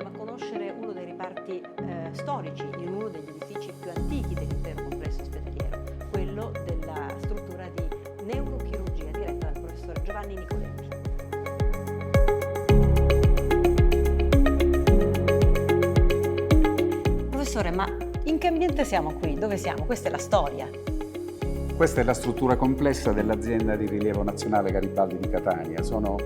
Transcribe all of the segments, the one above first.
andiamo a conoscere uno dei reparti storici in uno degli edifici più antichi dell'intero complesso ospedaliero, quello della struttura di neurochirurgia diretta dal professor Giovanni Nicoletti. Professore, ma in che ambiente siamo qui? Dove siamo? Questa è la storia. Questa è la struttura complessa dell'azienda di rilievo nazionale Garibaldi di Catania. Sono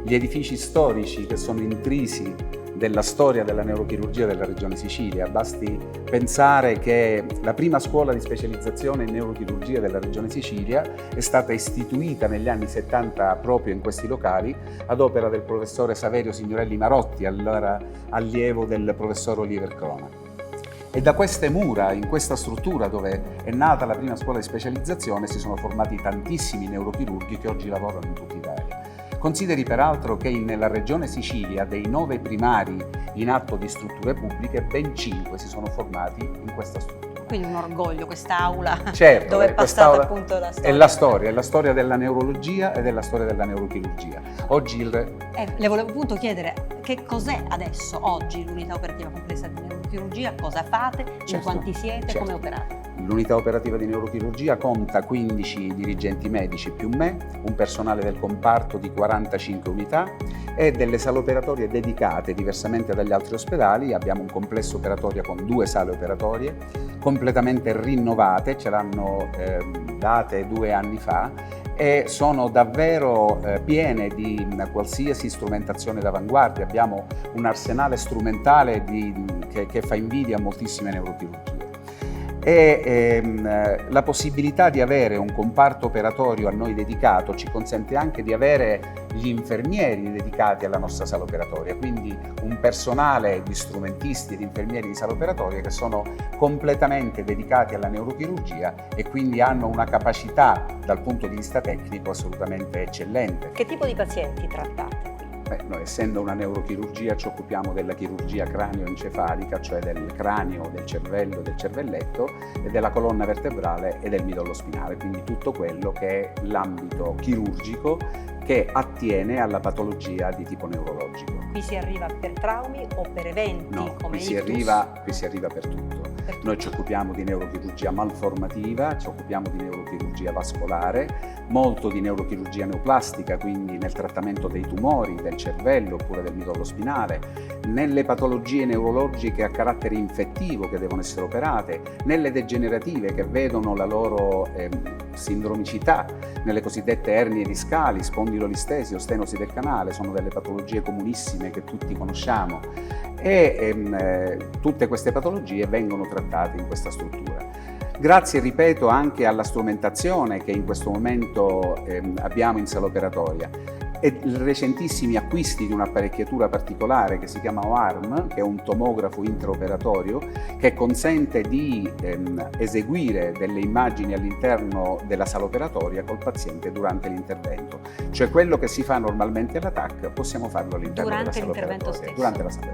gli edifici storici che sono intrisi della storia della neurochirurgia della regione Sicilia. Basti pensare che la prima scuola di specializzazione in neurochirurgia della regione Sicilia è stata istituita negli anni 70 proprio in questi locali ad opera del professore Saverio Signorelli Marotti, allora allievo del professor Oliver Crona. E da queste mura, in questa struttura dove è nata la prima scuola di specializzazione, si sono formati tantissimi neurochirurghi che oggi lavorano in tutta Italia. Consideri peraltro che nella regione Sicilia, dei 9 primari in atto di strutture pubbliche, ben 5 si sono formati in questa struttura. Quindi un orgoglio quest'aula, certo, dove è passata appunto la storia. È la storia della neurologia ed è la storia della neurochirurgia. Oggi le volevo appunto chiedere che cos'è adesso, oggi, l'unità operativa complessa di neurochirurgia, cosa fate, in quanti siete, come operate? L'unità operativa di neurochirurgia conta 15 dirigenti medici più me, un personale del comparto di 45 unità e delle sale operatorie dedicate. Diversamente dagli altri ospedali abbiamo un complesso operatorio con 2 sale operatorie completamente rinnovate, ce l'hanno date 2 anni fa e sono davvero piene di qualsiasi strumentazione d'avanguardia. Abbiamo un arsenale strumentale che fa invidia a moltissime neurochirurgie. La possibilità di avere un comparto operatorio a noi dedicato ci consente anche di avere gli infermieri dedicati alla nostra sala operatoria, quindi un personale di strumentisti ed infermieri di sala operatoria che sono completamente dedicati alla neurochirurgia e quindi hanno una capacità dal punto di vista tecnico assolutamente eccellente. Che tipo di pazienti trattate? Noi essendo una neurochirurgia ci occupiamo della chirurgia cranioencefalica, cioè del cranio, del cervello, del cervelletto e della colonna vertebrale e del midollo spinale, quindi tutto quello che è l'ambito chirurgico che attiene alla patologia di tipo neurologico. Qui si arriva per traumi o per eventi come qui si arriva per tutto. Noi ci occupiamo di neurochirurgia malformativa, ci occupiamo di neurochirurgia vascolare, molto di neurochirurgia neoplastica, quindi nel trattamento dei tumori del cervello oppure del midollo spinale, nelle patologie neurologiche a carattere infettivo che devono essere operate, nelle degenerative che vedono la loro sindromicità, nelle cosiddette ernie discali, spondilolistesi o stenosi del canale, sono delle patologie comunissime che tutti conosciamo e tutte queste patologie vengono trattate in questa struttura. Grazie, ripeto, anche alla strumentazione che in questo momento abbiamo in sala operatoria e i recentissimi acquisti di un'apparecchiatura particolare che si chiama OARM, che è un tomografo intraoperatorio che consente di eseguire delle immagini all'interno della sala operatoria col paziente durante l'intervento. Cioè quello che si fa normalmente alla TAC possiamo farlo all'interno della sala operatoria.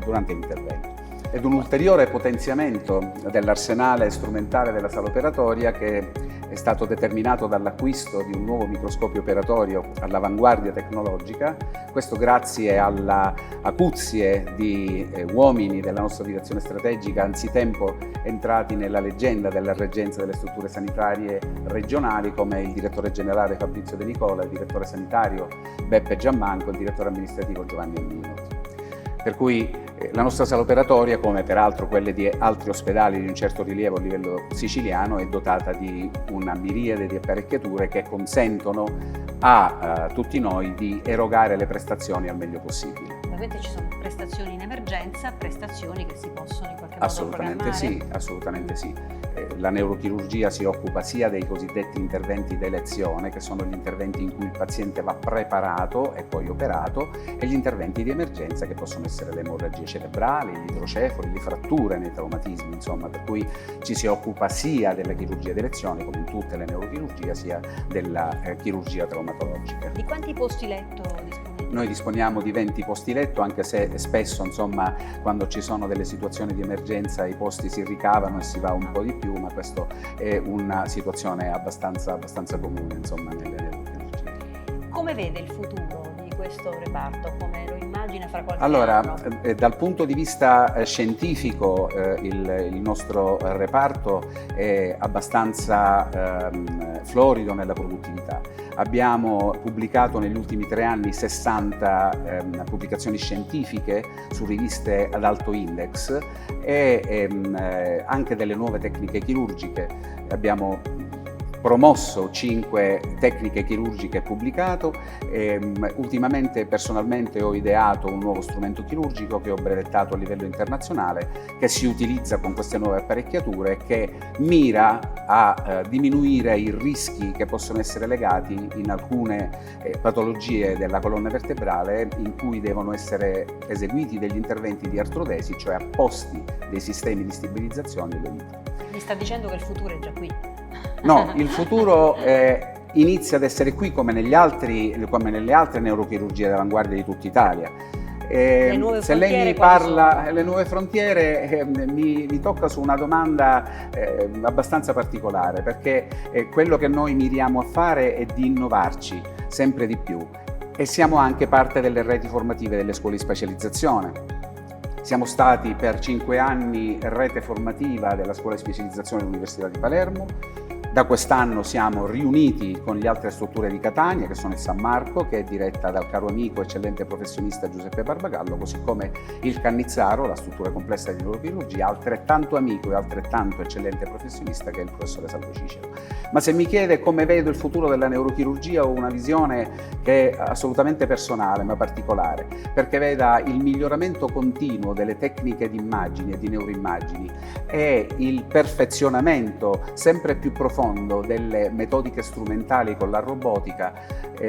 Durante l'intervento. Ed un ulteriore potenziamento dell'arsenale strumentale della sala operatoria che è stato determinato dall'acquisto di un nuovo microscopio operatorio all'avanguardia tecnologica, questo grazie alla acuzie di uomini della nostra direzione strategica anzitempo entrati nella leggenda della reggenza delle strutture sanitarie regionali come il direttore generale Fabrizio De Nicola, il direttore sanitario Beppe Giammanco e il direttore amministrativo Giovanni Annino. Per cui la nostra sala operatoria, come peraltro quelle di altri ospedali di un certo rilievo a livello siciliano, è dotata di una miriade di apparecchiature che consentono a tutti noi di erogare le prestazioni al meglio possibile. Ovviamente ci sono prestazioni in emergenza, prestazioni che si possono in qualche modo programmare? Assolutamente sì. La neurochirurgia si occupa sia dei cosiddetti interventi d'elezione, che sono gli interventi in cui il paziente va preparato e poi operato, e gli interventi di emergenza che possono essere le emorragie cerebrali, gli idrocefali, le fratture nei traumatismi, insomma, per cui ci si occupa sia della chirurgia d'elezione, come in tutte le neurochirurgie, sia della chirurgia traumatologica. Di quanti posti letto disponibili? Noi disponiamo di 20 posti letto, anche se spesso, insomma, quando ci sono delle situazioni di emergenza i posti si ricavano e si va un po' di più, ma questo è una situazione abbastanza comune, insomma, nelle neurochirurgie. Come vede il futuro di questo reparto? Come lo immagina immagine fra qualche Allora, anno? dal punto di vista scientifico, il nostro reparto è abbastanza florido nella produttività. Abbiamo pubblicato negli ultimi 3 anni 60 pubblicazioni scientifiche su riviste ad alto index e anche delle nuove tecniche chirurgiche. Abbiamo promosso 5 tecniche chirurgiche e pubblicato. Ultimamente personalmente ho ideato un nuovo strumento chirurgico che ho brevettato a livello internazionale, che si utilizza con queste nuove apparecchiature, che mira a diminuire i rischi che possono essere legati in alcune patologie della colonna vertebrale in cui devono essere eseguiti degli interventi di artrodesi, cioè apposti dei sistemi di stabilizzazione delle vita. Mi sta dicendo che il futuro è già qui. No, il futuro inizia ad essere qui come nelle altre neurochirurgie d'avanguardia di tutta Italia. Se lei mi parla delle nuove frontiere, mi tocca su una domanda abbastanza particolare, perché quello che noi miriamo a fare è di innovarci sempre di più e siamo anche parte delle reti formative delle scuole di specializzazione. Siamo stati per 5 anni rete formativa della scuola di specializzazione dell'Università di Palermo. Da quest'anno siamo riuniti con le altre strutture di Catania, che sono il San Marco, che è diretta dal caro amico, eccellente professionista Giuseppe Barbagallo, così come il Cannizzaro, la struttura complessa di neurochirurgia, altrettanto amico e altrettanto eccellente professionista che è il professore Salvo Cicero. Ma se mi chiede come vedo il futuro della neurochirurgia, ho una visione che è assolutamente personale ma particolare, perché veda il miglioramento continuo delle tecniche di immagini e di neuroimmagini e il perfezionamento sempre più profondo delle metodiche strumentali con la robotica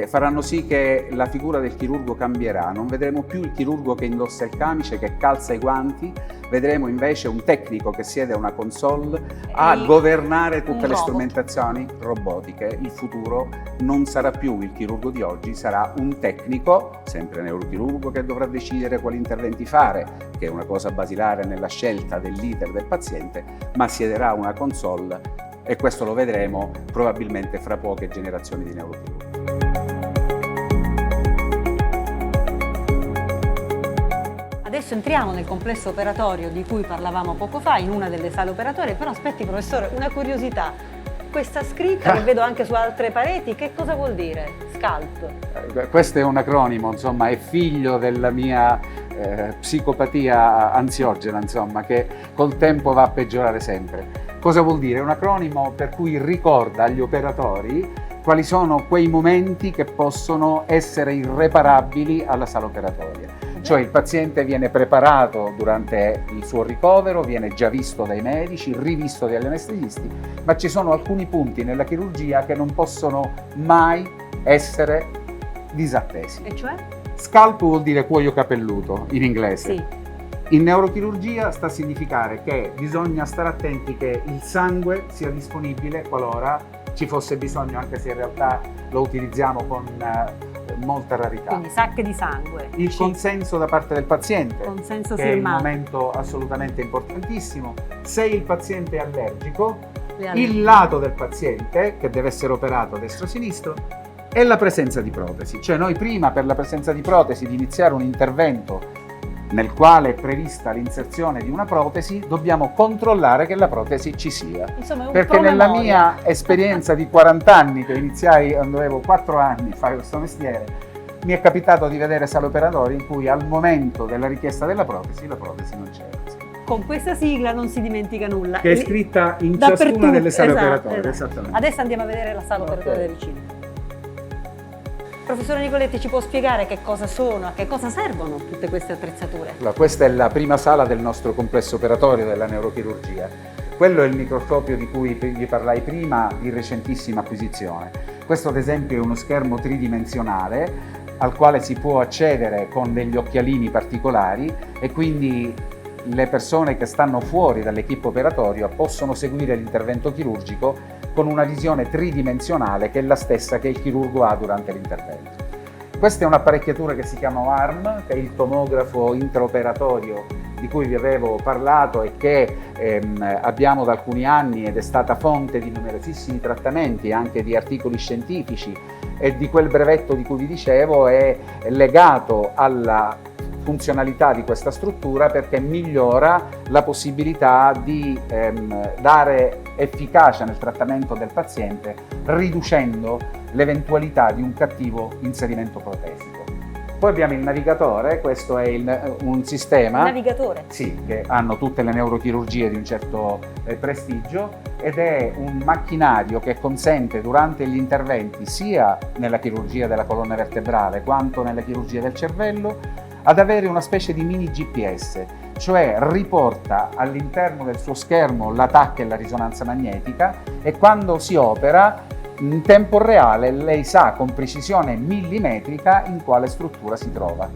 faranno sì che la figura del chirurgo cambierà. Non vedremo più il chirurgo che indossa il camice, che calza i guanti, vedremo invece un tecnico che siede a una console a governare tutte le strumentazioni robotiche. Il futuro non sarà più il chirurgo di oggi, sarà un tecnico, sempre neurochirurgo, che dovrà decidere quali interventi fare, che è una cosa basilare nella scelta dell'iter del paziente, ma siederà a una console. E questo lo vedremo probabilmente fra poche generazioni di neurochirurgi. Adesso entriamo nel complesso operatorio di cui parlavamo poco fa, in una delle sale operatorie, però aspetti professore, una curiosità. Questa scritta che vedo anche su altre pareti, che cosa vuol dire? SCALP? Questo è un acronimo, insomma, è figlio della mia psicopatia ansiogena, insomma, che col tempo va a peggiorare sempre. Cosa vuol dire? È un acronimo per cui ricorda agli operatori quali sono quei momenti che possono essere irreparabili alla sala operatoria. Cioè il paziente viene preparato durante il suo ricovero, viene già visto dai medici, rivisto dagli anestesisti, ma ci sono alcuni punti nella chirurgia che non possono mai essere disattesi. E cioè? Scalp vuol dire cuoio capelluto in inglese. Sì. In neurochirurgia sta a significare che bisogna stare attenti che il sangue sia disponibile qualora ci fosse bisogno, anche se in realtà lo utilizziamo con molta rarità. Quindi sacche di sangue. Il consenso da parte del paziente, consenso che firmato. È un momento assolutamente importantissimo. Se il paziente è allergico, il lato del paziente, che deve essere operato destro-sinistro, e la presenza di protesi. Cioè noi prima, per la presenza di protesi, di iniziare un intervento nel quale è prevista l'inserzione di una protesi, dobbiamo controllare che la protesi ci sia. Insomma, è un perché nella mia esperienza di 40 anni, che iniziai quando avevo 4 anni a fare questo mestiere, mi è capitato di vedere sale operatori in cui al momento della richiesta della protesi, la protesi non c'era. Con questa sigla non si dimentica nulla. Che è scritta in ciascuna delle sale operatorie. Esattamente. Adesso andiamo a vedere la sala operatoria del vicino. Professore Nicoletti, ci può spiegare che cosa sono, a che cosa servono tutte queste attrezzature? Allora, questa è la prima sala del nostro complesso operatorio della neurochirurgia. Quello è il microscopio di cui vi parlai prima, di recentissima acquisizione. Questo ad esempio è uno schermo tridimensionale al quale si può accedere con degli occhialini particolari e quindi le persone che stanno fuori dall'equipe operatoria possono seguire l'intervento chirurgico con una visione tridimensionale che è la stessa che il chirurgo ha durante l'intervento. Questa è un'apparecchiatura che si chiama OARM, che è il tomografo intraoperatorio di cui vi avevo parlato e che abbiamo da alcuni anni ed è stata fonte di numerosissimi trattamenti e anche di articoli scientifici, e di quel brevetto di cui vi dicevo è legato alla funzionalità di questa struttura perché migliora la possibilità di dare efficacia nel trattamento del paziente, riducendo l'eventualità di un cattivo inserimento protesico. Poi abbiamo il navigatore, questo è un sistema Navigatore? Sì, che hanno tutte le neurochirurgie di un certo prestigio, ed è un macchinario che consente durante gli interventi, sia nella chirurgia della colonna vertebrale quanto nella chirurgia del cervello, ad avere una specie di mini GPS, cioè riporta all'interno del suo schermo la TAC e la risonanza magnetica, e quando si opera in tempo reale lei sa con precisione millimetrica in quale struttura si trova,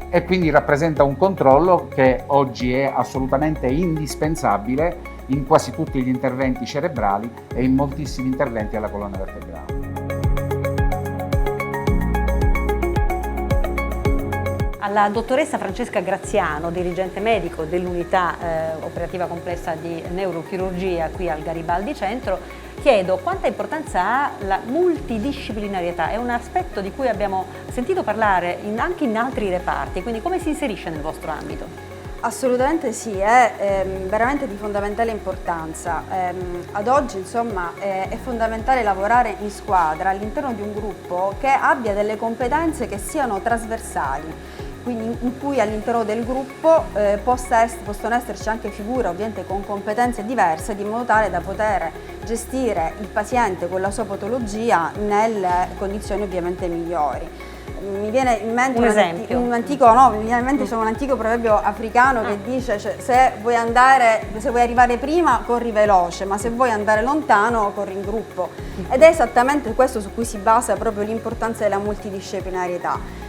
e quindi rappresenta un controllo che oggi è assolutamente indispensabile in quasi tutti gli interventi cerebrali e in moltissimi interventi alla colonna vertebrale. Alla dottoressa Francesca Graziano, dirigente medico dell'unità operativa complessa di neurochirurgia qui al Garibaldi Centro, chiedo quanta importanza ha la multidisciplinarietà. È un aspetto di cui abbiamo sentito parlare anche in altri reparti, quindi come si inserisce nel vostro ambito? Assolutamente sì, è veramente di fondamentale importanza. Ad oggi, insomma, è fondamentale lavorare in squadra all'interno di un gruppo che abbia delle competenze che siano trasversali, quindi in cui all'interno del gruppo possono esserci anche figure ovviamente con competenze diverse, di modo tale da poter gestire il paziente con la sua patologia nelle condizioni ovviamente migliori. Mi viene in mente un antico proverbio africano che dice, cioè, se vuoi arrivare prima corri veloce, ma se vuoi andare lontano corri in gruppo. Ed è esattamente questo su cui si basa proprio l'importanza della multidisciplinarietà.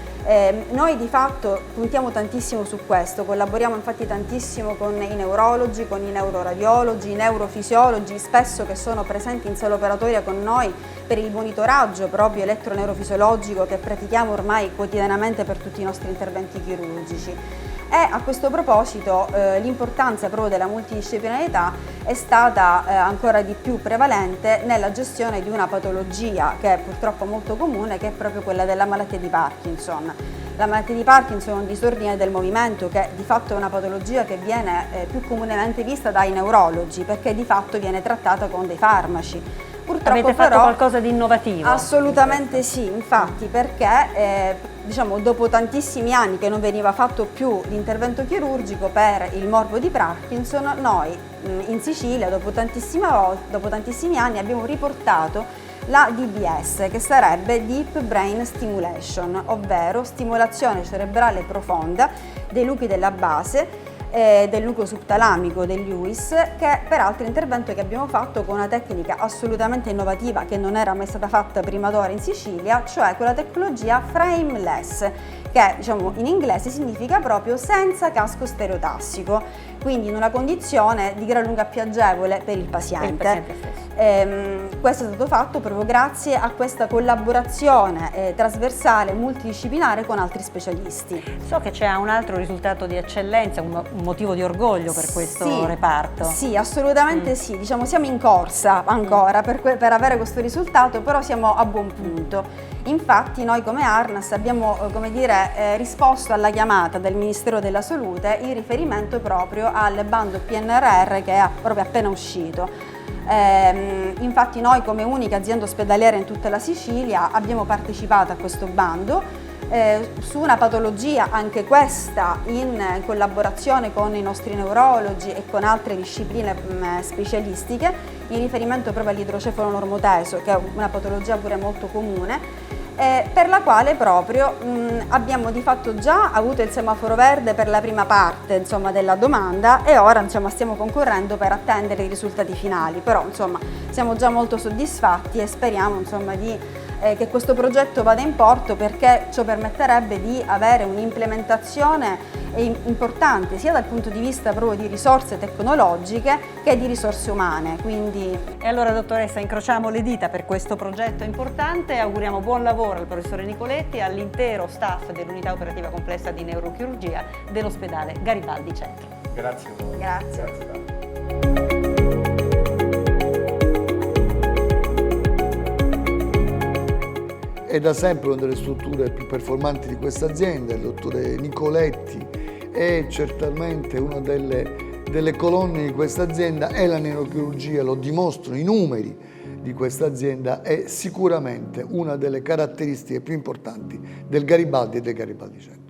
Noi di fatto puntiamo tantissimo su questo, collaboriamo infatti tantissimo con i neurologi, con i neuroradiologi, i neurofisiologi, spesso che sono presenti in sala operatoria con noi per il monitoraggio proprio elettroneurofisiologico che pratichiamo ormai quotidianamente per tutti i nostri interventi chirurgici. E a questo proposito l'importanza proprio della multidisciplinarietà è stata ancora di più prevalente nella gestione di una patologia che è purtroppo molto comune, che è proprio quella della malattia di Parkinson. La malattia di Parkinson è un disordine del movimento che di fatto è una patologia che viene più comunemente vista dai neurologi, perché di fatto viene trattata con dei farmaci. Purtroppo avete fatto qualcosa di innovativo? Assolutamente sì, infatti, perché diciamo, dopo tantissimi anni che non veniva fatto più l'intervento chirurgico per il morbo di Parkinson, noi in Sicilia dopo tantissimi anni abbiamo riportato la DBS, che sarebbe Deep Brain Stimulation, ovvero stimolazione cerebrale profonda dei nuclei della base, del nucleo subtalamico del Lewis, che peraltro è un intervento che abbiamo fatto con una tecnica assolutamente innovativa che non era mai stata fatta prima d'ora in Sicilia, cioè con la tecnologia frameless, che diciamo in inglese significa proprio senza casco stereotassico, quindi in una condizione di gran lunga più agevole per il paziente. Questo è stato fatto proprio grazie a questa collaborazione trasversale, multidisciplinare con altri specialisti. So che c'è un altro risultato di eccellenza, un motivo di orgoglio per questo reparto. Sì, assolutamente sì, diciamo siamo in corsa ancora per avere questo risultato, però siamo a buon punto. Infatti noi come ARNAS abbiamo risposto alla chiamata del Ministero della Salute in riferimento proprio al bando PNRR che è proprio appena uscito. Infatti noi come unica azienda ospedaliera in tutta la Sicilia abbiamo partecipato a questo bando su una patologia, anche questa in collaborazione con i nostri neurologi e con altre discipline specialistiche, in riferimento proprio all'idrocefalo normoteso, che è una patologia pure molto comune, per la quale proprio abbiamo di fatto già avuto il semaforo verde per la prima parte, insomma, della domanda, e ora insomma, stiamo concorrendo per attendere i risultati finali, però insomma, siamo già molto soddisfatti e speriamo insomma, che questo progetto vada in porto, perché ciò permetterebbe di avere un'implementazione importante sia dal punto di vista proprio di risorse tecnologiche che di risorse umane. Quindi... E allora dottoressa, incrociamo le dita per questo progetto importante, auguriamo buon lavoro al professore Nicoletti e all'intero staff dell'unità operativa complessa di neurochirurgia dell'ospedale Garibaldi Centro. Grazie a voi. Grazie. è da sempre una delle strutture più performanti di questa azienda, il dottore Nicoletti è certamente una delle colonne di questa azienda e la neurochirurgia, lo dimostrano i numeri di questa azienda, è sicuramente una delle caratteristiche più importanti del Garibaldi e del Garibaldi Center.